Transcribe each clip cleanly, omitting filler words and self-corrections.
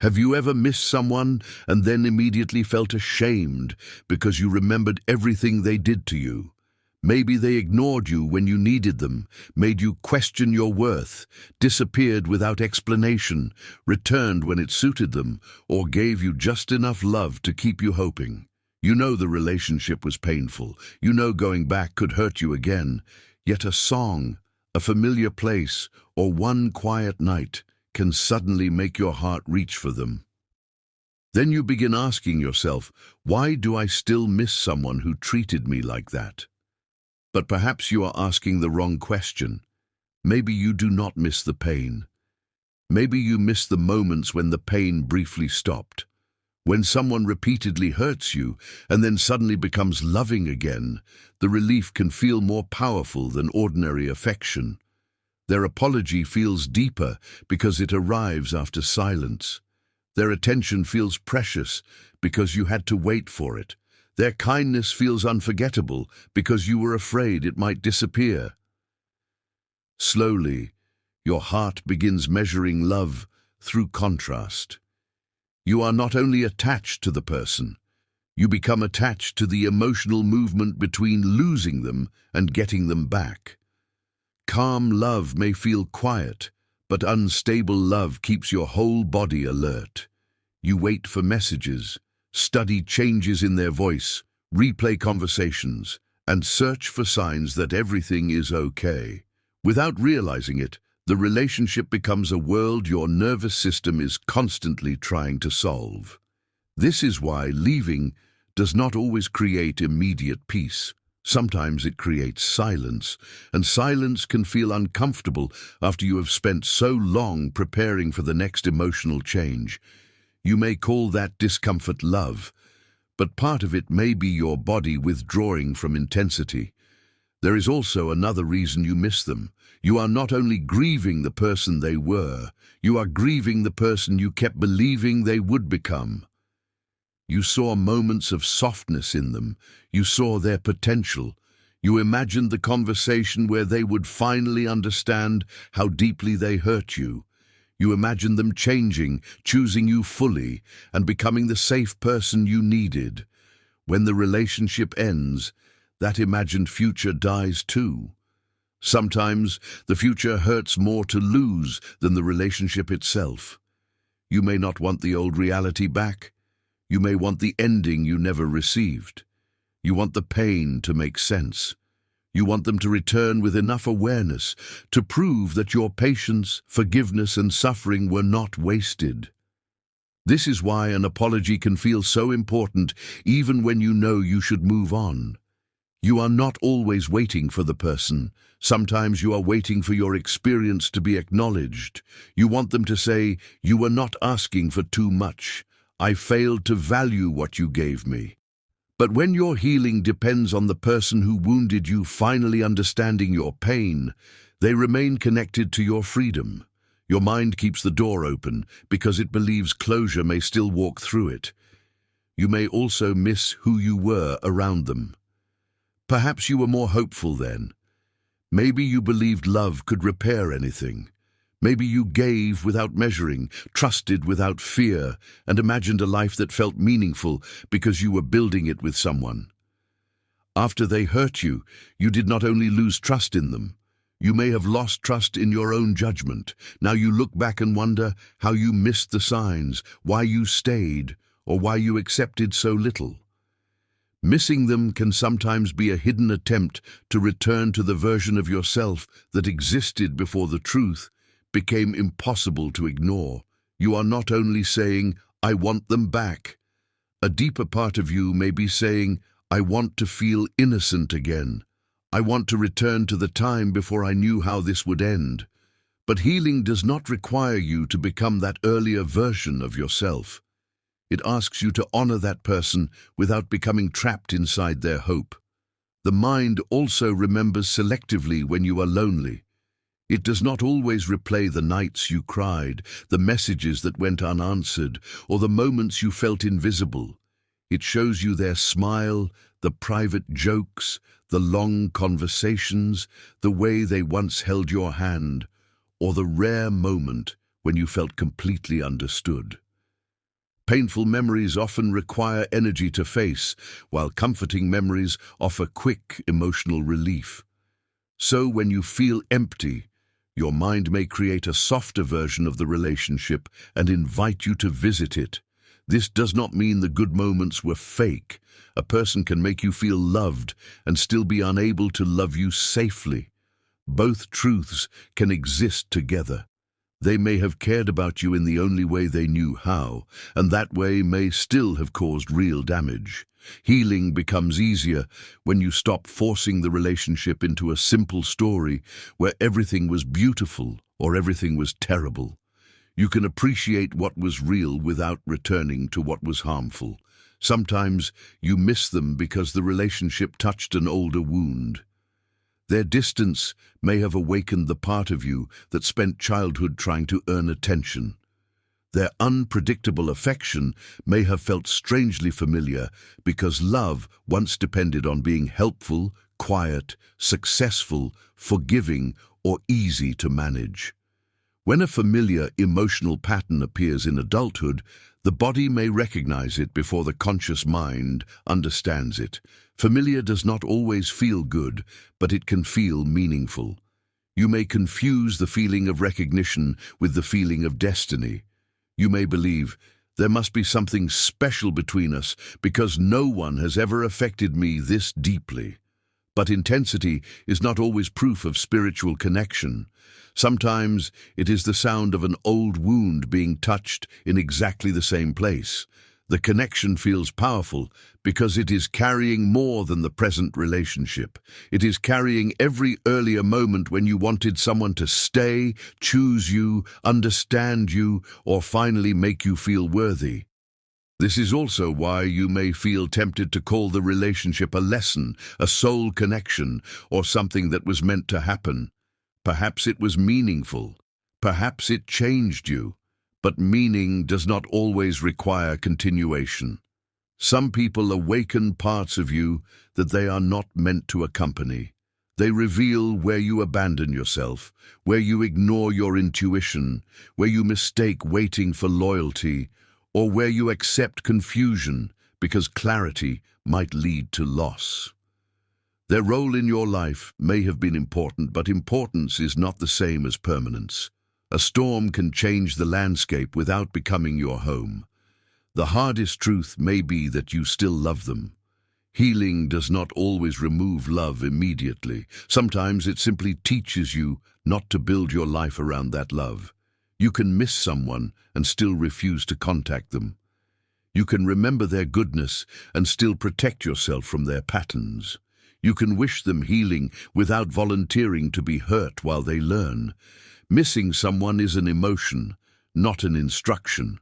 Have you ever missed someone and then immediately felt ashamed because you remembered everything they did to you? Maybe they ignored you when you needed them, made you question your worth, disappeared without explanation, returned when it suited them, or gave you just enough love to keep you hoping. You know the relationship was painful. You know going back could hurt you again. Yet a song, a familiar place, or one quiet night can suddenly make your heart reach for them. Then you begin asking yourself, why do I still miss someone who treated me like that? But perhaps you are asking the wrong question. Maybe you do not miss the pain. Maybe you miss the moments when the pain briefly stopped. When someone repeatedly hurts you and then suddenly becomes loving again, the relief can feel more powerful than ordinary affection. Their apology feels deeper because it arrives after silence. Their attention feels precious because you had to wait for it. Their kindness feels unforgettable because you were afraid it might disappear. Slowly, your heart begins measuring love through contrast. You are not only attached to the person, you become attached to the emotional movement between losing them and getting them back. Calm love may feel quiet, but unstable love keeps your whole body alert. You wait for messages, study changes in their voice, replay conversations, and search for signs that everything is okay. Without realizing it, the relationship becomes a world your nervous system is constantly trying to solve. This is why leaving does not always create immediate peace. Sometimes it creates silence, and silence can feel uncomfortable after you have spent so long preparing for the next emotional change. You may call that discomfort love, but part of it may be your body withdrawing from intensity. There is also another reason you miss them. You are not only grieving the person they were, you are grieving the person you kept believing they would become. You saw moments of softness in them. You saw their potential. You imagined the conversation where they would finally understand how deeply they hurt you. You imagined them changing, choosing you fully, and becoming the safe person you needed. When the relationship ends, that imagined future dies too. Sometimes the future hurts more to lose than the relationship itself. You may not want the old reality back. You may want the ending you never received. You want the pain to make sense. You want them to return with enough awareness to prove that your patience, forgiveness, and suffering were not wasted. This is why an apology can feel so important even when you know you should move on. You are not always waiting for the person. Sometimes you are waiting for your experience to be acknowledged. You want them to say, "You were not asking for too much. I failed to value what you gave me." But when your healing depends on the person who wounded you finally understanding your pain, they remain connected to your freedom. Your mind keeps the door open because it believes closure may still walk through it. You may also miss who you were around them. Perhaps you were more hopeful then. Maybe you believed love could repair anything. Maybe you gave without measuring, trusted without fear, and imagined a life that felt meaningful because you were building it with someone. After they hurt you, you did not only lose trust in them, you may have lost trust in your own judgment. Now you look back and wonder how you missed the signs, why you stayed, or why you accepted so little. Missing them can sometimes be a hidden attempt to return to the version of yourself that existed before the truth became impossible to ignore. You are not only saying, "I want them back." A deeper part of you may be saying, "I want to feel innocent again. I want to return to the time before I knew how this would end." But healing does not require you to become that earlier version of yourself. It asks you to honor that person without becoming trapped inside their hope. The mind also remembers selectively when you are lonely. It does not always replay the nights you cried, the messages that went unanswered, or the moments you felt invisible. It shows you their smile, the private jokes, the long conversations, the way they once held your hand, or the rare moment when you felt completely understood. Painful memories often require energy to face, while comforting memories offer quick emotional relief. So when you feel empty, your mind may create a softer version of the relationship and invite you to visit it. This does not mean the good moments were fake. A person can make you feel loved and still be unable to love you safely. Both truths can exist together. They may have cared about you in the only way they knew how, and that way may still have caused real damage. Healing becomes easier when you stop forcing the relationship into a simple story where everything was beautiful or everything was terrible. You can appreciate what was real without returning to what was harmful. Sometimes you miss them because the relationship touched an older wound. Their distance may have awakened the part of you that spent childhood trying to earn attention. Their unpredictable affection may have felt strangely familiar because love once depended on being helpful, quiet, successful, forgiving, or easy to manage. When a familiar emotional pattern appears in adulthood, the body may recognize it before the conscious mind understands it. Familiar does not always feel good, but it can feel meaningful. You may confuse the feeling of recognition with the feeling of destiny. You may believe, there must be something special between us because no one has ever affected me this deeply. But intensity is not always proof of spiritual connection. Sometimes it is the sound of an old wound being touched in exactly the same place. The connection feels powerful because it is carrying more than the present relationship. It is carrying every earlier moment when you wanted someone to stay, choose you, understand you, or finally make you feel worthy. This is also why you may feel tempted to call the relationship a lesson, a soul connection, or something that was meant to happen. Perhaps it was meaningful. Perhaps it changed you. But meaning does not always require continuation. Some people awaken parts of you that they are not meant to accompany. They reveal where you abandon yourself, where you ignore your intuition, where you mistake waiting for loyalty, or where you accept confusion because clarity might lead to loss. Their role in your life may have been important, but importance is not the same as permanence. A storm can change the landscape without becoming your home. The hardest truth may be that you still love them. Healing does not always remove love immediately. Sometimes it simply teaches you not to build your life around that love. You can miss someone and still refuse to contact them. You can remember their goodness and still protect yourself from their patterns. You can wish them healing without volunteering to be hurt while they learn. Missing someone is an emotion, not an instruction.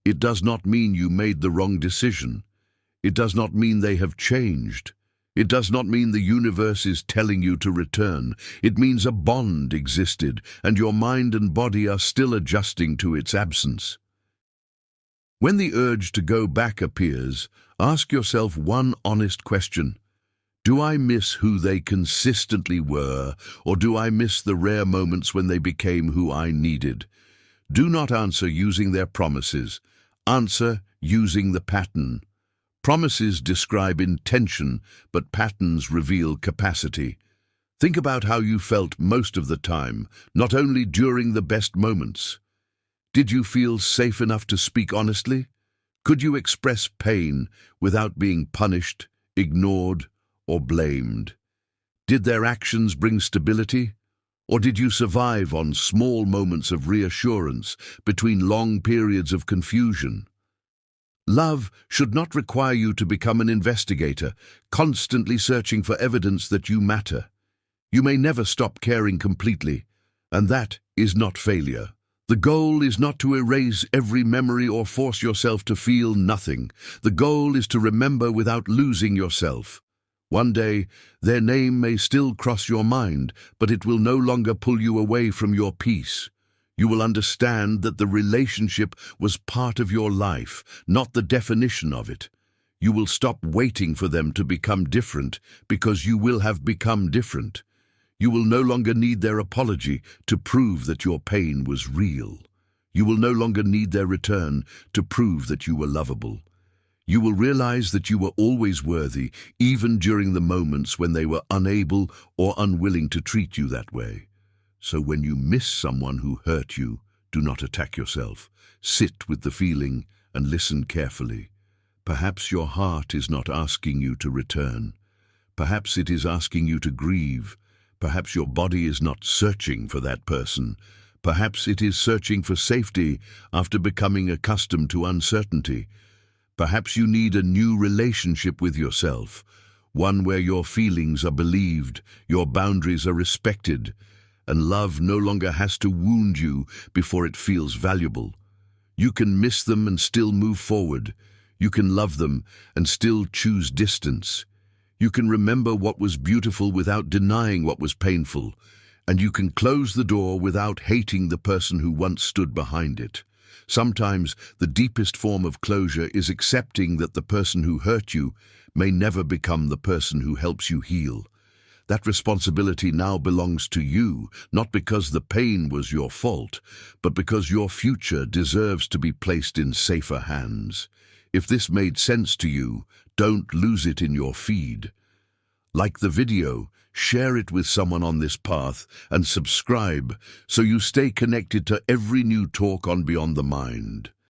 It does not mean you made the wrong decision. It does not mean they have changed. It does not mean the universe is telling you to return. It means a bond existed, and your mind and body are still adjusting to its absence. When the urge to go back appears, ask yourself one honest question. Do I miss who they consistently were, or do I miss the rare moments when they became who I needed? Do not answer using their promises. Answer using the pattern. Promises describe intention, but patterns reveal capacity. Think about how you felt most of the time, not only during the best moments. Did you feel safe enough to speak honestly? Could you express pain without being punished, ignored, or blamed? Did their actions bring stability? Or did you survive on small moments of reassurance between long periods of confusion? Love should not require you to become an investigator, constantly searching for evidence that you matter. You may never stop caring completely, and that is not failure. The goal is not to erase every memory or force yourself to feel nothing. The goal is to remember without losing yourself. One day, their name may still cross your mind, but it will no longer pull you away from your peace. You will understand that the relationship was part of your life, not the definition of it. You will stop waiting for them to become different because you will have become different. You will no longer need their apology to prove that your pain was real. You will no longer need their return to prove that you were lovable. You will realize that you were always worthy, even during the moments when they were unable or unwilling to treat you that way. So when you miss someone who hurt you, do not attack yourself. Sit with the feeling and listen carefully. Perhaps your heart is not asking you to return. Perhaps it is asking you to grieve. Perhaps your body is not searching for that person. Perhaps it is searching for safety after becoming accustomed to uncertainty. Perhaps you need a new relationship with yourself, one where your feelings are believed, your boundaries are respected, and love no longer has to wound you before it feels valuable. You can miss them and still move forward. You can love them and still choose distance. You can remember what was beautiful without denying what was painful, and you can close the door without hating the person who once stood behind it. Sometimes the deepest form of closure is accepting that the person who hurt you may never become the person who helps you heal. That responsibility now belongs to you, not because the pain was your fault, but because your future deserves to be placed in safer hands. If this made sense to you, don't lose it in your feed. Like the video, share it with someone on this path, and subscribe so you stay connected to every new talk on Beyond the Mind.